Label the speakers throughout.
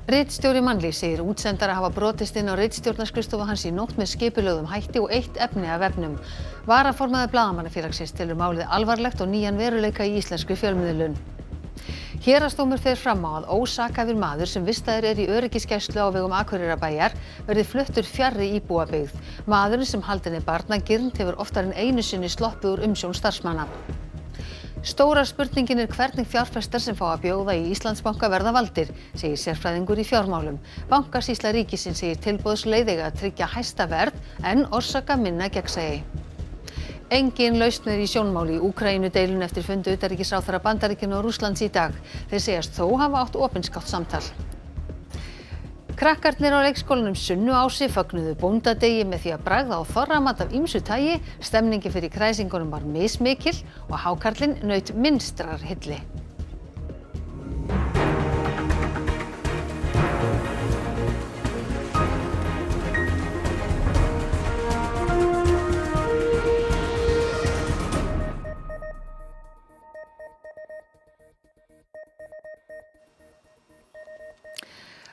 Speaker 1: Ritstjóri Mannlífs segir útsendara hafa brotist inn á ritstjórnarskrifstofu hans í nótt með skipulögðum hætti og eitt efni af vefnum. Varaformaður Blaðamannafélagsins telur málið alvarlegt og nýjan veruleika í íslenskri fjölmiðlun. Héraðsdómur fer fram á að ósakhæfur maður sem vistaður er í öryggisgæslu á vegum Akureyrarbæjar verði fluttur fjarri íbúabyggð. Maðurinn sem haldinn er barnagirnd hefur oftar en einu sinni sloppið úr umsjón starfsmanna. Stóra spurningin er hvernig fjárfestar sem fá að bjóða í Íslandsbanka verða valdir, segir sérfræðingur í fjármálum. Bankasýsla ríkisins segir tilboðsleið eiga að tryggja hæsta verð en orsaka minna gegnsæi. Engin lausn er í sjónmáli í Úkraínudeilunni eftir fundu utanríkisráðherra Bandaríkjanna og Rússlands í dag. Þeir segjast þó hafa átt opinskátt samtal. Krakkarnir á leikskólanum Sunnuási fögnuðu bóndadegi með því að bragða á þorramat af ýmsu tagi. Stemningin fyrir kræsingunum var mismikil og hákarlinn naut minnstrar hylli.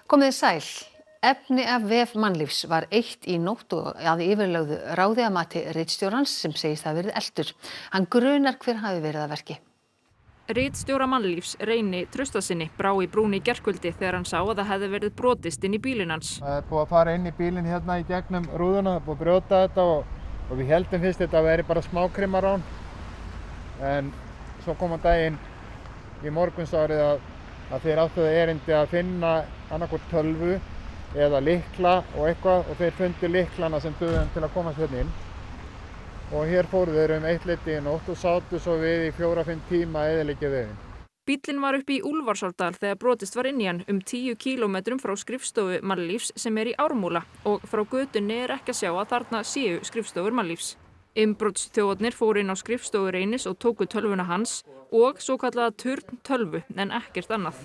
Speaker 1: Komið þið sæl. Efni af vef Mannlífs var eitt í nótt og að yfirlögðu ráði að mati ritstjórans sem segist hafa verið eltur. Hann grunar hver hafi verið að verki.
Speaker 2: Ritstjóra Mannlífs, Reyni Traustasyni, brá í brún í gærkvöldi þegar hann sá að það hefði verið brotist inn í bílinn hans.
Speaker 3: Það er búið að fara inn í bílinn hérna í gegnum rúðuna, það er búið að brjóta þetta og við heldum fyrst þetta að veri bara smákrimarán. En svo kom á daginn í morgunsárið að þeir áttu erindi að finna annarkvort tölvu eða lykla og eitthvað og þeir fundu lyklana sem dugðu til að komast hérna inn. Og hér fóru þeir eitt í nótt og sátu svo við í 4-5 tíma að eyðileggja veginn.
Speaker 2: Bíllinn var uppi í Úlfarsárdal þegar brotist var inn í hann 10 kílómetrum frá skrifstofu Mannlífs sem er í Ármúla og frá götunni er ekki að sjá að þarna séu skrifstofur Mannlífs. Innbrotsþjófarnir fóru inn á skrifstofu Reynis og tóku tölvuna hans og svo kallaða turn tölvu en ekkert annað.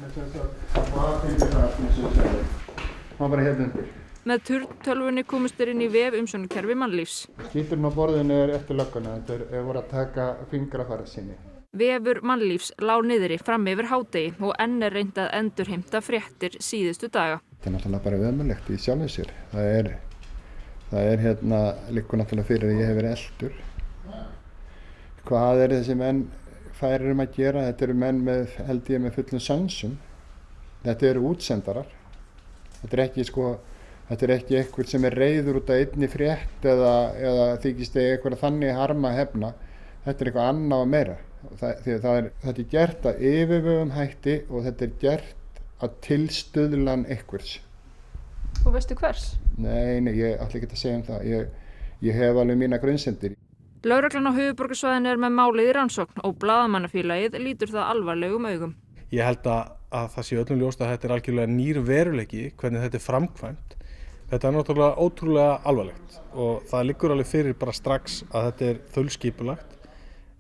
Speaker 2: Með turntölvunni komust þeir inn í vef umsjónarkerfi Mannlífs.
Speaker 3: Skíturinn á borðinu er eftir lögguna, þeir voru að taka fingrafara sinni.
Speaker 2: Vefur Mannlífs lá niðri fram yfir hádegi og enn er reynt að endurheimta fréttir síðustu daga.
Speaker 3: Það er náttúrulega bara ömurlegt í sjálfu sér. Það liggur náttúrulega fyrir að ég hef verið eltur. Hvað er þessi menn færir að gera? Þetta eru menn held ég með fullum sönsum. Þetta eru útsendarar. Þetta er ekki einhver sem er reiður út af einni frétt eða þykist eitthvað þannig harma hefna. Þetta er eitthvað annað og meira. Þetta er gert að yfirvögum hætti og þetta er gert að tilstuðlan einhvers.
Speaker 2: Og veistu hvers?
Speaker 3: Nei, ég ætla ekki að segja það. Ég hef alveg mína grunnsemdir.
Speaker 2: Lögreglan á höfuðborgarsvæðinu er með málið í rannsókn og Blaðamannafélagið lítur það alvarlegum augum.
Speaker 4: Ég held að það sé öllum ljóst að þetta er algjörlega nýr veruleiki hvernig þetta er framkvæmt. Þetta er náttúrulega ótrúlega alvarlegt og það liggur alveg fyrir bara strax að þetta er þaulskipulagt.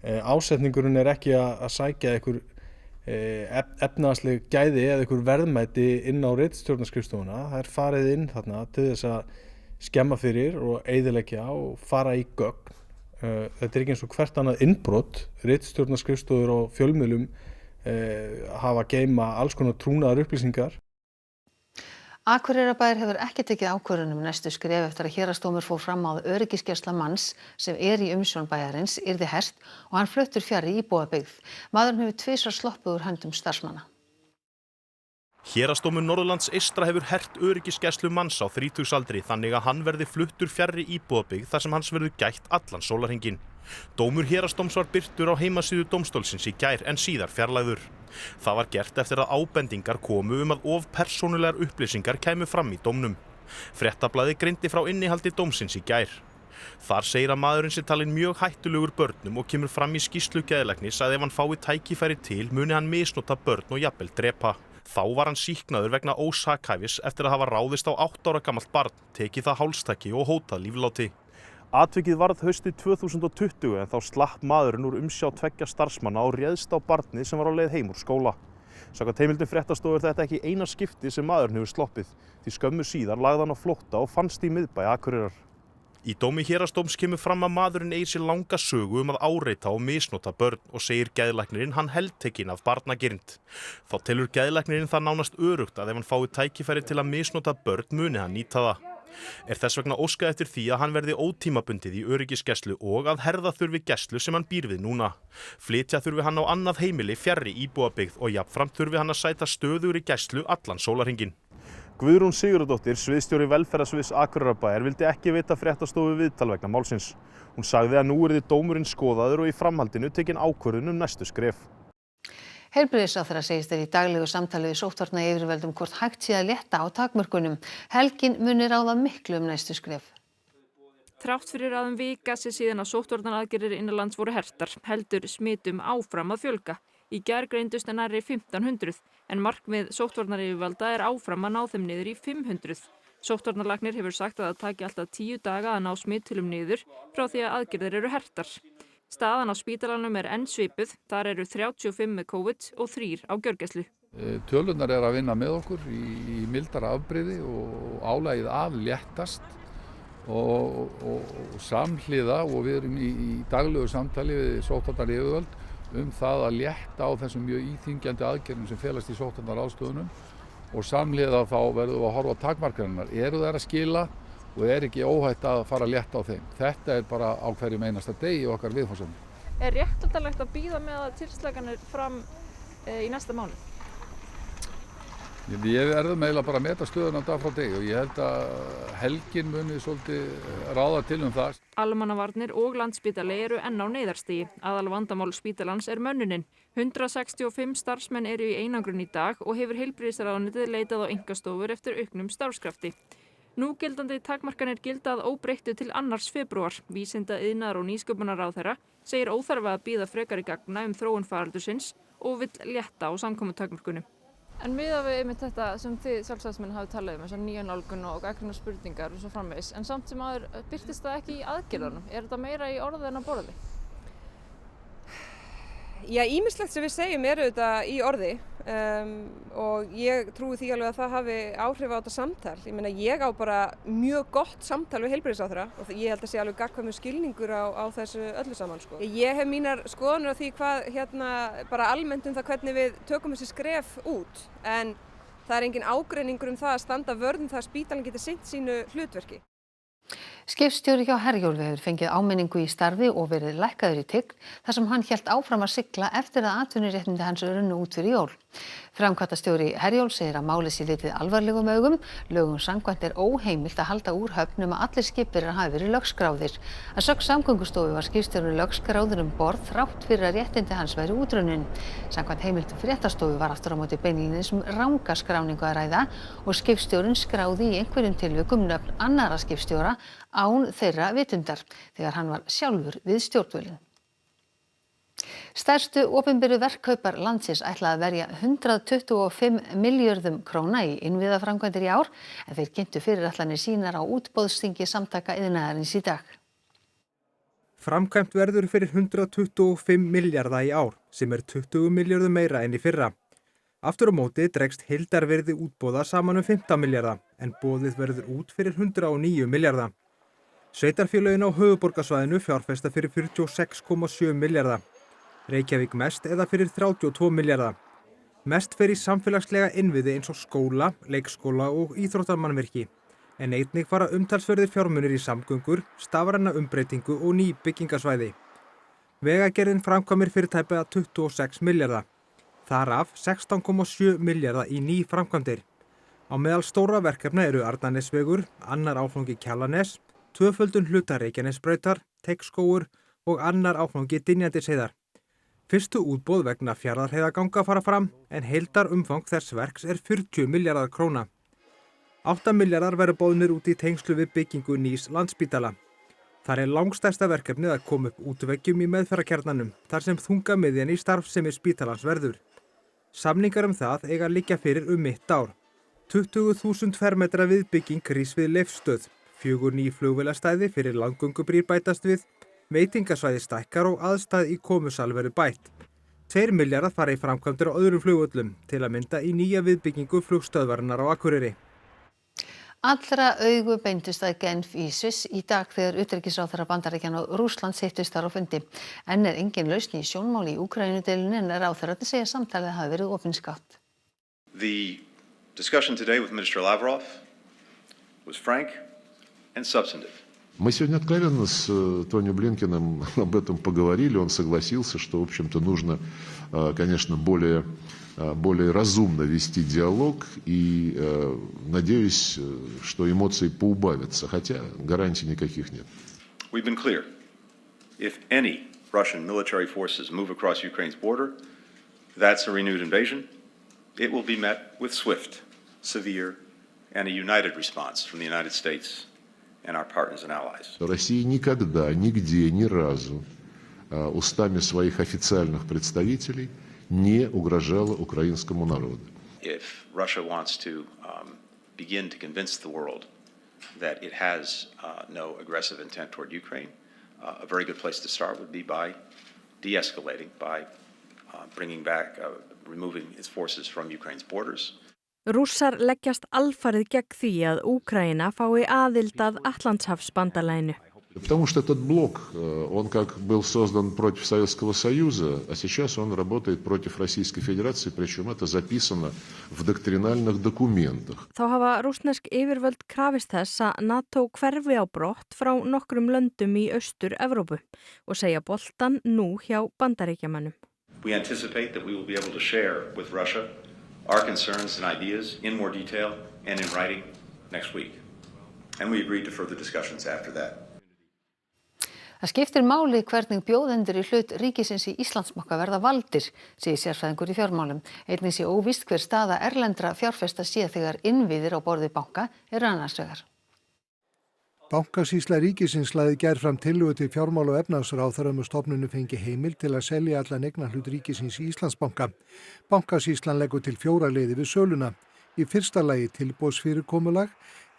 Speaker 4: Ásetningurinn er ekki að sækja einhver efnahagsleg gæði eða einhver verðmæti inn á ritstjórnarskrifstofuna. Það er farið inn þarna til þess að skemma fyrir og eyðileggja og fara í gögn. Þetta er ekki eins og hvert annað innbrot. Ritstjórnarskrifstofur og fjölmiðlum hafa geyma alls konar trúnaðar upplýsingar.
Speaker 1: Akureyrarbæjar hefur ekki tekið ákvörðun næstu skref eftir að héraðsdómur fór fram á að öryggisgæsla manns sem er í umsjón bæjarins yrði hert og hann fluttur fjarri íbúabyggð. Maðurinn hefur tvisvar sloppið úr höndum starfsmanna.
Speaker 5: Héraðsdómur Norðurlands eystra hefur hert öryggisgæslu manns á 30-aldri þannig að hann verði fluttur fjarri íbúabyggð þar sem hans verður gætt allan sólarhringinn. Dómur héraðsdóms var birtur á heimasíðu dómstólsins í gær en síðar fjarlægður. Það var gert eftir að ábendingar komu að of persónulegar upplýsingar kæmu fram í dómnum. Fréttablaðið greindi frá innihaldi dómsins í gær. Þar segir að maðurinn sé talinn mjög hættulegur börnum og kemur fram í skýrslu geðlæknis að ef hann fái tækifæri til muni hann misnota börn og jafnvel drepa. Þá var hann sýknaður vegna ósakhæfis eftir að hafa ráðist á 8 ára gamalt barn, tekið það hálstaki og hótað lífláti. Atvikið varð haustið 2020 en þá slapp maðurinn úr umsjá 2 starfsmanna og réðst á barnið sem var á leið heim úr skóla. Samkvæmt heimildum fréttastofu er þetta ekki eina skipti sem maðurinn hefur sloppið, því skömmu síðar lagði hann á flótta og fannst í miðbæ Akureyrar. Í dómi héraðsdóms kemur fram að maðurinn eigi sér langa sögu að áreita og misnota börn og segir geðlæknirinn hann heltekinn af barnagirnd. Þá telur geðlæknirinn það nánast örugt að ef hann fái tækifæri til að misnota börn muni hann nýta það. Þess vegna óskað eftir því að hann verði ótímabundið í öryggisgæslu og að herða þurfi gæslu sem hann býr við núna. Flytja þurfi hann á annað heimili fjarri íbúabyggð og jafnframt þurfi hann að sæta stöðugri gæslu allan sólarhringinn.
Speaker 6: Guðrún Sigurðardóttir, sviðsstjóri velferðarsviðs Akureyrarbæjar, vildi ekki veita fréttastofu viðtal vegna málsins. Hún sagði að nú yrði dómurinn skoðaður og í framhaldinu tekin ákvörðun næstu skref.
Speaker 1: Heilbrigðisráðherra segist í daglegu samtali við sóttvarnayfirvöldum hvort hægt sé að létta á takmörkunum. Helgin muni ráða miklu næstu skref.
Speaker 2: Þrátt fyrir að vika sé síðan að sóttvarnaaðgerðir innanlands voru hertar, heldur smitum áfram að fjölga. Í gær greindust nærri 1500, en markmið sóttvarnayfirvalda áfram að ná þeim niður í 500. Sóttvarnalæknir hefur sagt að það taki alltaf 10 daga að ná smittölum niður frá því að aðgerðir eru hertar. Staðan á spítalanum enn svipuð, þar eru 35 með COVID og 3 á gjörgæslu.
Speaker 7: Tölurnar að vinna með okkur í mildara afbrigði og álagið afléttast og samhliða og við erum í daglegu samtali við sóttvarnayfirvöld það að létta á þessum mjög íþyngjandi aðgerðum sem felast í sóttvarnaráðstöfunum og samhliða þá verðum við að horfa á takmarkanirnar. Eru þær að skila og ekki óhætt að fara að létta á þeim. Þetta bara á hverjum einasta degi okkar viðfangsefni.
Speaker 2: Réttlætanlegt að bíða með að tilslakanir fram í næsta mánuð?
Speaker 7: Við verðum eiginlega bara að meta stöðuna dag frá degi og ég held að helgin muni svolítið ráða til það.
Speaker 2: Almannavarnir og Landspítali eru enn á neyðarstigi. Aðal vandamál spítalans mönnunin. 165 starfsmenn eru í einangrun í dag og hefur heilbrigðisráðuneytið leitað á einkastofur eftir auknum starfskrafti. Núgildandi takmarkanir gilda að óbreyttu til 2. febrúar. Vísinda-, iðnaðar- og nýsköpunarráðherra segir óþarfa að bíða frekari gagna þróun faraldursins og vill létta á samkomutakmörkunum. En miðað við einmitt þetta sem þið sjálfstæðismenn hafið talað þessa nýja nálgun og gagnrýnar spurningar og svo framvegis, en samt sem áður birtist það ekki í aðgerðunum. Þetta meira í orði en á borði?
Speaker 8: Já, ýmislegt sem við segjum auðvitað í orði og ég trúi því alveg að það hafi áhrif á þetta samtal. Ég meina, ég á bara mjög gott samtal við heilbrigðisráðherra og ég held að sé alveg gagnkvæmur skilningur á þessu öllu saman, sko. Ég hef mínar skoðanir á því hvað bara almennt það hvernig við tökum þessi skref út, en það engin ágreiningur það að standa vörð það að spítalinn geti sinnt sínu hlutverki.
Speaker 1: Skipstjóri hjá Herjólfi hefur fengið áminningu í starfi og verið lækkaður í tign þar sem hann hélt áfram að sigla eftir að atvinnuréttindi hans runnu út fyrir jól. Framkvæmdastjóri Herjólfs segir að málið sé litið alvarlegum augum. Lögum samkvæmt óheimilt að halda úr höfn að allir skipverjar hafi verið lögskráðir. Að sögn Samgöngustofu var skipstjórinn lögskráður borð þrátt fyrir að réttindi hans væri útrunnin. Samkvæmt heimildum fréttastofu var aftur á móti beinlínis ranga skráningu að ræða og skipstjórinn skráði í einhverjum tilvikum nöfn annarra skipstjóra án þeirra vitundar þegar hann var sjálfur við stjórnvölinn. Stærstu opinberu verkkaupar landsins ætla að verja 125 milljörðum króna í innviðaframkvæmdir í ár en þeir kynntu fyrirætlanir sínar á útboðsþingi Samtaka iðnaðarins í dag.
Speaker 9: Framkvæmt verður fyrir 125 milljarða í ár sem 20 milljörðum meira en í fyrra. Aftur á móti dregst heildarvirði útboða saman 15 milljarða en boðið verður út fyrir 109 milljarða. Sveitarfélögin á höfuðborgarsvæðinu fjárfesta fyrir 46,7 milljarða. Reykjavík mest eða fyrir 32 milljarða. Mest fer í samfélagslega innviði eins og skóla, leikskóla og íþróttamannvirki. En einnig fara umtalsverðir fjármunir í samgöngur, stafræna umbreytingu og ný byggingasvæði. Vegagerðin framkvæmir fyrir tæplega 26 milljarða. Þar af 16,7 milljarða í ný framkvæmdir. Á meðal stóra verkefna eru Arnarnesvegur, annar áfangi Kjalarnes, tvöföldun hluta Reykjanesbrautar, Teigsskógur og annar áfangi Dynjandisheiðar. Fyrstu útboð vegna Fjarðarheiðarganga fara fram en heildarumfang þess verks 40 milljarðar króna. 8 milljarðar verður boðnir út í tengslu við byggingu nýs Landspítala. Þar langstærsta verkefnið að koma upp útveggjum í meðferðarkjarnanum þar sem þungamiðjan í starfsemi spítalans verður. Samningar það eiga að liggja fyrir mitt ár. 20.000 fermetra viðbygging rís við Leifsstöð, 4 ný flugvélastæði fyrir landgöngubrýr bætast við, veitingasvæði stækkar og aðstæð í komusal verður bætt. 2 milljarðar fara í framkvæmdir á öðrum flugvöllum til að mynda í nýja viðbyggingu flugstöðvarinnar á Akureyri.
Speaker 1: Allra augu beindust að Genf í Sviss í dag þegar utanríkisráðherra Bandaríkjanna og Rússlands hittust þar á fundi. Enn engin lausn í sjónmáli í Úkraínudeilunni en ráðherrarnir segja samtalið hafi verið opinskátt.
Speaker 10: The discussion today with Minister Lavrov was frank and substantive.
Speaker 11: Мы сегодня откровенно с Тони Блинкеном об этом поговорили. Он согласился, что, в общем-то, нужно, конечно, более разумно вести диалог. И надеюсь, что эмоции поубавятся, хотя гарантий никаких нет.
Speaker 10: We've been clear. If any Russian military forces move across Ukraine's border, that's a renewed invasion. It will be met with swift, severe, and a united response from the United States and our partners and allies.
Speaker 11: Россия никогда, нигде, ни разу устами своих официальных представителей не угрожала украинскому народу.
Speaker 10: If Russia wants to begin to convince the world that it has no aggressive intent toward Ukraine, a very good place to start would be by de-escalating, by bringing back, removing its forces from Ukraine's borders.
Speaker 12: Rússar leggjast alfarið gegn því að Úkraína fái aðild að Atlantshafsbandalaginu.
Speaker 11: Потому что этот блок, он как был создан против Советского Союза, а сейчас он работает против Российской Федерации, причем это записано в доктринальных документах.
Speaker 12: Þá hafa rússnesk yfirvöld krafist þess að NATO hverfi á brott frá nokkrum löndum í Austur-Evrópu og segja boltan nú hjá Bandaríkjamönnum.
Speaker 10: We anticipate that we will be able to share with Russia our concerns and ideas in more detail and in writing next week. And we agreed to further discussions after that.
Speaker 1: Það skiptir máli hvernig bjóðendur í hlut ríkisins í Íslandsbanka verða valdir, segir sérfræðingur í fjármálum. Einnig sé óvíst hver staða erlendra fjárfesta sé þegar innviðir á borði banka eru annars vegar.
Speaker 13: Bankasýsla ríkisins lagði í gær fram tillögu til fjármála- og efnahagsráðherra að stofnunin fengi heimild til að selja allan eignarhlut ríkisins í Íslandsbanka. Bankasýslan leggur til 4 leiðir við söluna. Í fyrsta lagi tilboðsfyrirkomulag,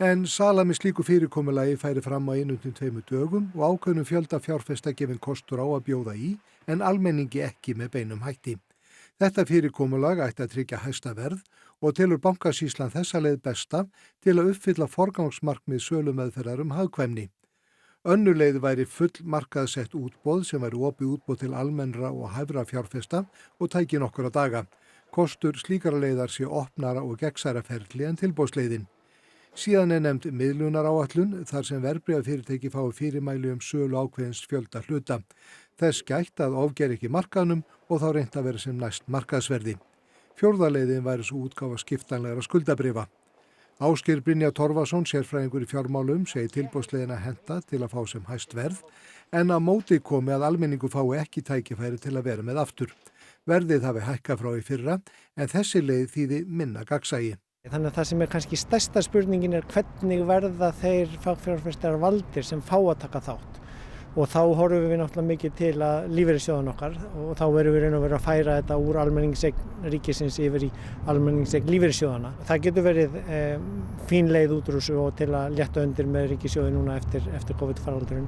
Speaker 13: en sala með slíku fyrirkomulagi færi fram á 1 til 2 dögum og ákveðnum fjölda fjárfesta gefinn kostur á að bjóða í, en almenningi ekki með beinum hætti. Þetta fyrirkomulag ætti að tryggja hæsta verð og telur Bankasýslan þessa leið besta til að uppfylla forgangsmarkmið sölumeðferðar hagkvæmni. Önnur leið væri full markaðsett útboð sem væri opið útboð til almennra og hæfra fjárfesta og tæki nokkura daga. Kostur slíkara leiðar sé opnara og gegnsæra ferli en tilboðsleiðin. Síðan nefnd miðlunaráætlun þar sem verðbréfafyrirtæki fái fyrirmæli sölu ákveðins fjölda hluta. Þess gætt að ofgera ekki markaðnum og þá reynt að vera sem næst markaðsverði. Fjórða leiðin væri svo útgáfa skiptanlegra skuldabréfa. Ásgeir Brynjar Torfason, sérfræðingur í fjármálum, segir tilboðsleiðina henta til að fá sem hæst verð, en að móti komi að almenningu fái ekki tækifæri til að vera með aftur. Verðið hafi hækkað frá í fyrra, en þessi leið þýði minna gagnsæi.
Speaker 14: Þannig að það sem kannski stærsta spurningin hvernig verða þeir fagfjárfestar valdir sem fá að taka þátt. Og þá horfum við náttúrulega mikið til að lífeyrissjóðan okkar og þá verðum við að vera að færa þetta úr almenningseign ríkisins yfir í almenningseign lífeyrissjóðana. Það getur verið fín leið út úr þessu og til að létta undir með ríkissjóði núna eftir COVID-faraldurinn.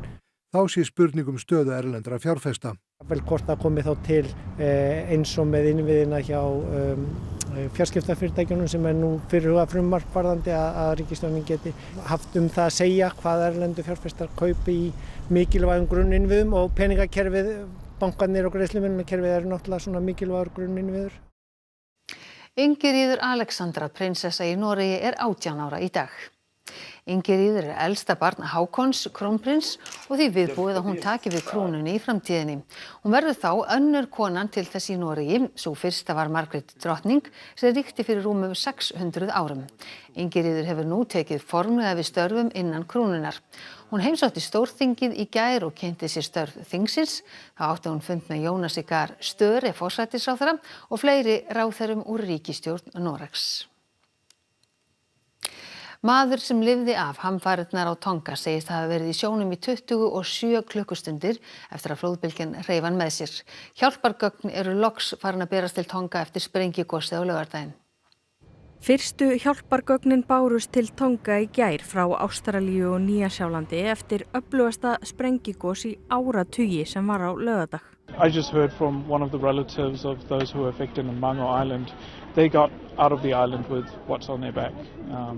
Speaker 13: Þá sé spurningum stöðu erlendra fjárfesta.
Speaker 14: Vel hvort það komi þá til eins og með innviðina hjá fjarskiptafyrirtækjunum sem nú fyrirhugað frumvarp varðandi að ríkisstjórnin geti haft það að segja hvað erlendu fjárfestar kaupi í mikilvægum grunninnviðum og peningakerfið, bankarnir og greiðslumiðlunarkerfið eru náttúrulega svona mikilvægur grunninnviður.
Speaker 1: Ingiríður Alexandra, prinsessa í Noregi, er 18 ára í dag. Ingiríður er elsta barn Hákons, krónprins, og því viðbúið að hún taki við krúnunni í framtíðinni. Hún verður þá önnur konan til þess í Noregi, sú fyrsta var Margrét drottning, sem ríkti fyrir rúmum 600 árum. Ingiríður hefur nú tekið formlega við störfum innan krúnunnar. Hún heimsótti Stórþingið í gær og kynnti sér störf þingsins. Þá átti hún fund með Jónasi Gahr Støre, forsætisráðherra, og fleiri ráðherrum úr ríkisstjórn Noregs. Maður sem lifði af hamfarirnar á Tonga segist hafa verið í sjónum í 27 klukkustundir eftir að flóðbylgjan reif hann með sér. Hjálpargögn eru loks farin að berast til Tonga eftir sprengigosið á laugardaginn.
Speaker 12: Fyrstu hjálpargögnin bárust til Tonga í gær frá Ástralíu og Nýja-Sjálandi eftir öflugasta sprengigos í áratugi sem var á laugardag.
Speaker 15: I just heard from one of the relatives of those who were affected in Mango Island. They got out of the island with what's on their back.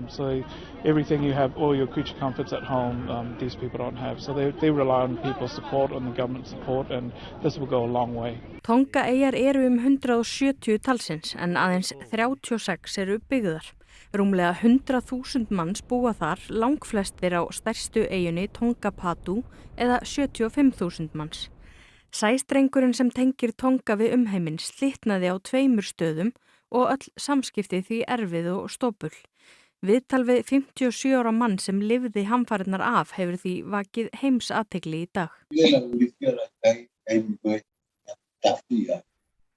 Speaker 15: So everything you have, all your creature comforts at home, these people don't have. So they rely on people's support, on the government support, and this will go a long way.
Speaker 12: Tonga-eyjar eru 170 talsins en aðeins 36 eru byggðar. Rúmlega 100.000 manns búa þar, langflestir á stærstu eyjunni Tonga Patu eða 75.000 manns. Sæstrengurinn sem tengir Tonga við umheiminn slitnaði á 2 stöðum og öll samskipti því erfið og stópul. Viðtal við 57 ára mann sem lifði hamfarirnar af hefur því vakið heimsathygli í dag.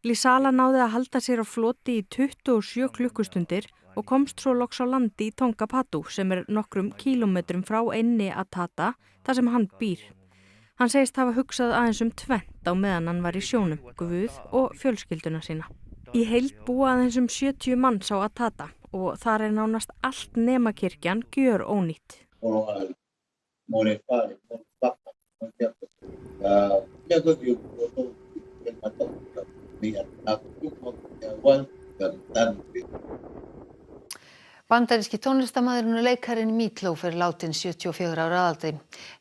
Speaker 12: Lisala náði að halda sér á floti í 27 klukkustundir og komst svo loks á landi í Tonga Patu sem nokkrum kílómetrum frá eynni Atata þar sem hann býr. Hann segist hafa hugsað aðeins tvennt á meðan hann var í sjónum, Guð og fjölskylduna sína. Í heild búa aðeins 70 manns á Atata og þar nánast allt nema kirkjan gjör ónýtt.
Speaker 1: Bandaríski tónlistarmaðurinn og leikarinn Meatloaf látin 74 ára að aldri.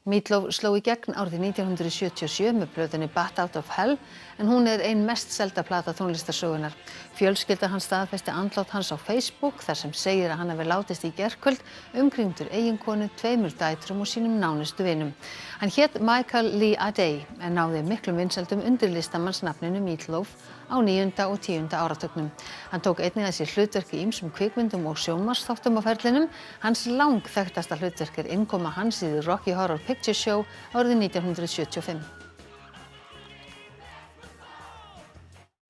Speaker 1: Meatloaf sló í gegn árið 1977 með plötunni Bat Out of Hell en hún ein mest selda plata tónlistarsögunnar. Fjölskylda hans staðfesti andlát hans á Facebook þar sem segir að hann hafi látist í gærkvöld umkringdur eiginkonu, 2 dætrum og sínum nánustu vinum. Hann hét Michael Lee Adey en náði miklum vinsældum undir listamannsnafninu Meatloaf á 9. og 10. áratugnum. Hann tók einnig að sér hlutverk í ýmsum kvikmyndum og sjónvarpsþáttum á ferlinum. Hans langþekktasta hlutverk innkoma hans í The Rocky Horror Picture Show árið 1975.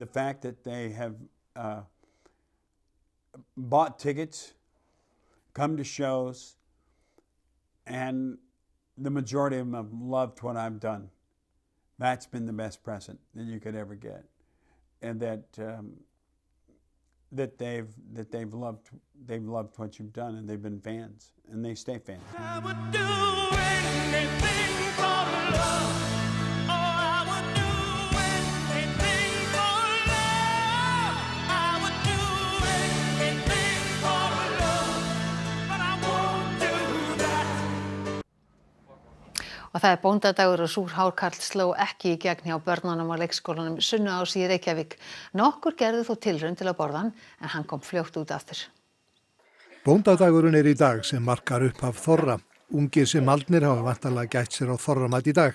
Speaker 16: The fact that they have bought tickets, come to shows, and the majority of them have loved what I've done. That's been the best present that you could ever get. And that they've loved what you've done, and they've been fans, and they stay fans. I would do anything for love. Oh, I would do anything for love. I would do anything for love, but I won't do that.
Speaker 1: Og það bóndadagur og súr hárkarl sló ekki í gegn hjá börnunum á leikskólanum Sunnuási í Reykjavík. Nokkur gerðu þó tilraun til að borða hann en hann kom fljótt út aftur.
Speaker 13: Bóndadagurinn í dag sem markar upphaf þorra. Ungir sem aldnir hafa væntanlega gætt sér á þorramat í dag.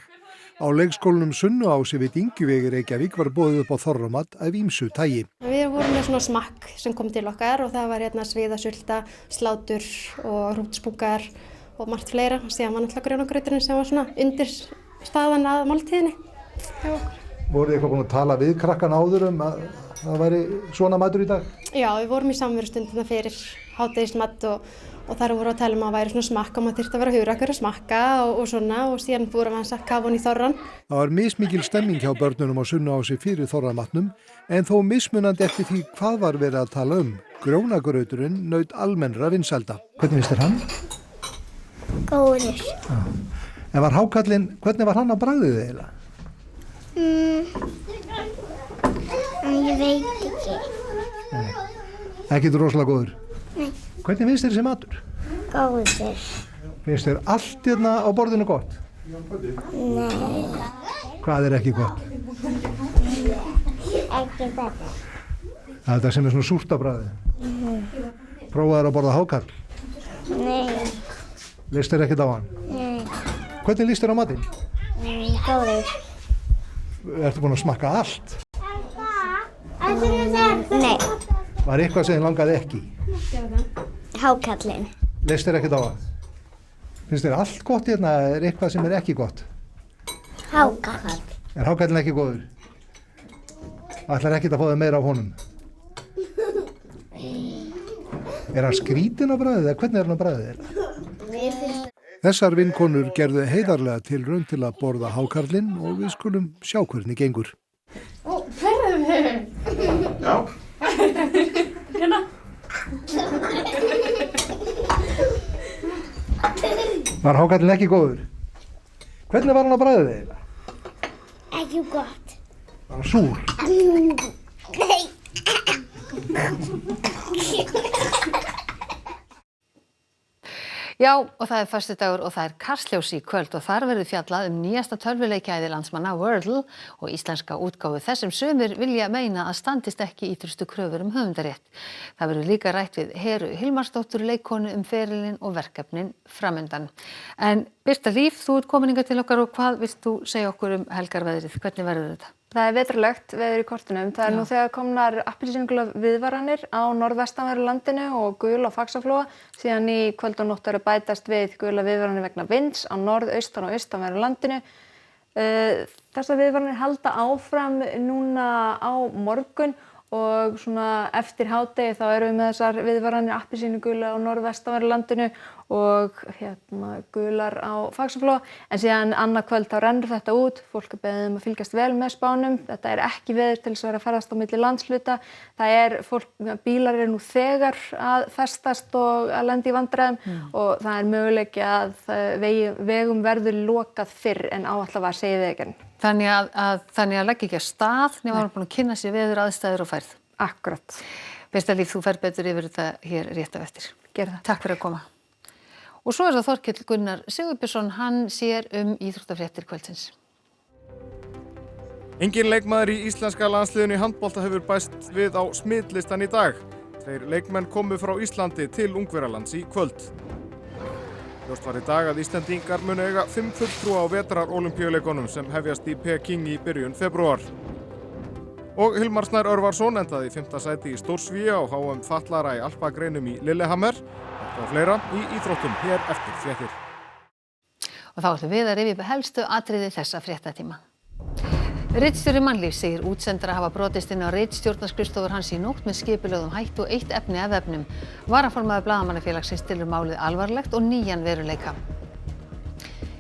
Speaker 13: Á leikskólanum Sunnuási við Dyngjuvegi í Reykjavík var boðið upp á þorramat af ýmsu tagi.
Speaker 17: Við vorum með svona smakk sem kom til okkar og það var sviðasulta, slátur og hrútspungar og margt fleira. Síðan var náttúrulega grjónagrauturinn sem var svona undir staðan að máltíðinni.
Speaker 13: Voruð þið eitthvað búin að tala við krakkan áður að það væri svona matur í dag?
Speaker 17: Já, við vorum í samverustundina fyrir hádegismat og þar voru að tala að væri svona smakka og maður þyrfti að vera hugrakkur að smakka og svona og síðan vorum við að kafa hann í þorran. Það
Speaker 13: var mismikil stemming hjá börnunum á Sunnuási fyrir þorramatnum en þó mismunandi eftir því hvað var verið að tala um. Grjónagrauturinn naut almennra vinsælda. Hvernig finnst þér hann?
Speaker 18: Góður.
Speaker 13: En var hákarlinn, hvernig var hann á bragðið eiginlega?
Speaker 18: Ég veit ekki.
Speaker 13: Nei. Ekkert rosalega góður?
Speaker 18: Nei.
Speaker 13: Hvernig finnst þér þessi matur?
Speaker 18: Góður.
Speaker 13: Finnst þér allt hérna á borðinu gott?
Speaker 18: Nei.
Speaker 13: Hvað ekki gott?
Speaker 18: Ekki gott.
Speaker 13: Þetta sem svona súrt á bragðið. Prófaðu að borða hákarl?
Speaker 18: Nei.
Speaker 13: Leist þér ekkert á hann?
Speaker 18: Nei.
Speaker 13: Hvernig líst þér á matinn?
Speaker 18: Góður.
Speaker 13: Ertu búin að smakka allt?
Speaker 18: Nei.
Speaker 13: Var eitthvað sem þið langaði ekki?
Speaker 18: Hákarlinn.
Speaker 13: Leist þér ekkert á hann? Finnst þér allt gott hérna? Er eitthvað sem ekki gott?
Speaker 18: Hákarl.
Speaker 13: Er hákarlinn ekki góður? Ætlar ekkert að fá þig meira af honum? Er hann skrítinn á bragðið eða hvernig er hann á bragðið? Þessar vinkonur gerðu heiðarlega tilraun til að borða hákarlinn og við skulum sjá hvernig gengur.
Speaker 18: Já.
Speaker 13: Hérna. Var hákarlinn ekki góður? Hvernig var hann á bragðið eiginlega?
Speaker 18: Ekki gott.
Speaker 13: Bara súr.
Speaker 1: Já, og það föstudagur og það Kastljós í kvöld og þar verður fjallað nýjasta tölvuleikjæði landsmanna Wordle og íslenska útgáfu þess sem sumir vilja meina að standist ekki ítrustu kröfur höfundarétt. Það verður líka rætt við Heru Hilmarsdóttur leikkonu ferilinn og verkefnin framundan. En Birta Líf, þú ert komin hingað til okkar og hvað vilt þú segja okkur helgarveðrið? Hvernig verður þetta?
Speaker 19: Það vetrarlegt veður í kortunum. Það nú þegar komnar appelsínugula viðvaranir á norðvestanverðu landinu og gul á Faxaflóa. Síðan í kvöld og nótt eru bætast við gula viðvaranir vegna vinds á norðaustan og austanverðu landinu. Þessar viðvaranir halda áfram núna á morgun og svona eftir hádegi þá erum við með þessar viðvaranir appelsínugula á norðvestanverðu landinu og gular á Faxaflóa. En síðan annað kvöld þá rennur þetta út. Fólk beðið að fylgjast vel með spánum. Þetta ekki veður til þess að vera að ferðast á milli landshluta. Bílar eru nú þegar að festast og að lenda í vandræðum og það möguleiki að vegum verður lokað fyrr en áætlað var, segir Vegagerðin.
Speaker 1: Þannig að leggja ekki af stað nema að búin að kynna sér veður, aðstæður og færð.
Speaker 19: Akkurat.
Speaker 1: Birta Líf, þú fer betur yfir þetta hér rétt á eftir.
Speaker 19: Gerðu það.
Speaker 1: Takk fyrir að koma. Og svo það Þorkell Gunnar Sigurbjörnsson, hann sér íþróttafréttir kvöldsins.
Speaker 20: Enginn leikmaður í íslenska landsliðinu í handbolta hefur bæst við á smitlistan í dag. 2 leikmenn komu frá Íslandi til Ungverjalands í kvöld. Ljóst var í dag að Íslendingar munu eiga 5 fulltrúa á vetrarólympíuleikunum sem hefjast í Peking í byrjun febrúar. Og Hilmar Snær Örvarsson endaði í 5. sæti í stórsvíi á HM fatlara í alpagreinum í Lillehammer. Þetta og fleira í íþróttum hér eftir fréttir.
Speaker 1: Og þá ætlum við að rifja upp helstu atriði þessa fréttatíma. Ritstjóri Mannlífs segir útsendara hafa brotist inn á ritstjórnarskrifstofur hans í nótt með skipulögðum hætti og 1 efni af vefnum. Varaformaður Blaðamannafélagsins telur málið alvarlegt og nýjan veruleika.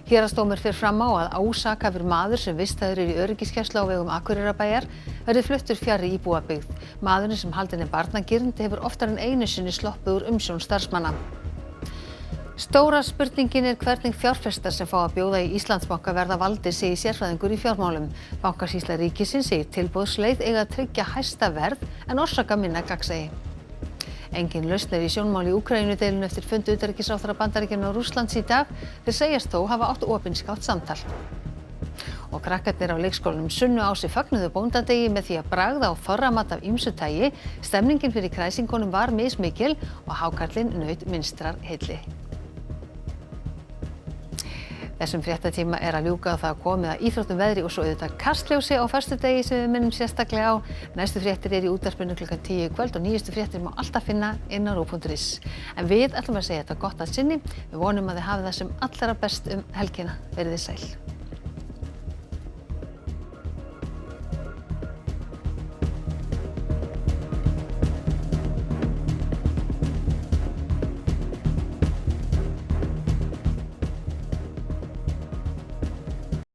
Speaker 1: Héraðsdómur fer fram á að ásakaður maður sem vistaður í öryggisgæslu á vegum Akureyrarbæjar verði fluttur fjarri íbúabyggð. Maðurinn sem haldinn barnagirnd hefur oftar en einu sinni sloppið úr umsjón starfsmanna. Stóra spurningin hvernig fjárfestar sem fá að bjóða í Íslandsbanka verða valdir, segir sérfræðingur í fjármálum. Bankasýsla ríkisins segir tilboðsleið eiga að tryggja hæsta verð en orsaka minna gagnsæi. Engin lausn í sjónmáli í Úkraínudeilunni eftir fund utanríkisráðherra Bandaríkjanna og Rússlands í dag. Þeir segjast þó hafa átt opinskátt samtal. Og krakkarnir á leikskólanum Sunnuási fögnuðu bóndadegi með því að bragða á þorramat af ýmsu tagi. Stemningin fyrir kræsingunum var mismikil og hákarlinn naut minnstrar heilli. Þessum fréttatíma að ljúka og það komið að íþróttum, veðri og svo auðvitað Kastljósi á föstudegi sem við minnum sérstaklega á. Næstu fréttir í útvarpinu klukkan 10 í kvöld og nýjustu fréttir má alltaf finna inn á ruv.is. En við ætlum að segja þetta gott að sinni. Við vonum að þið hafið það sem allra best helgina. Verið þið sæl.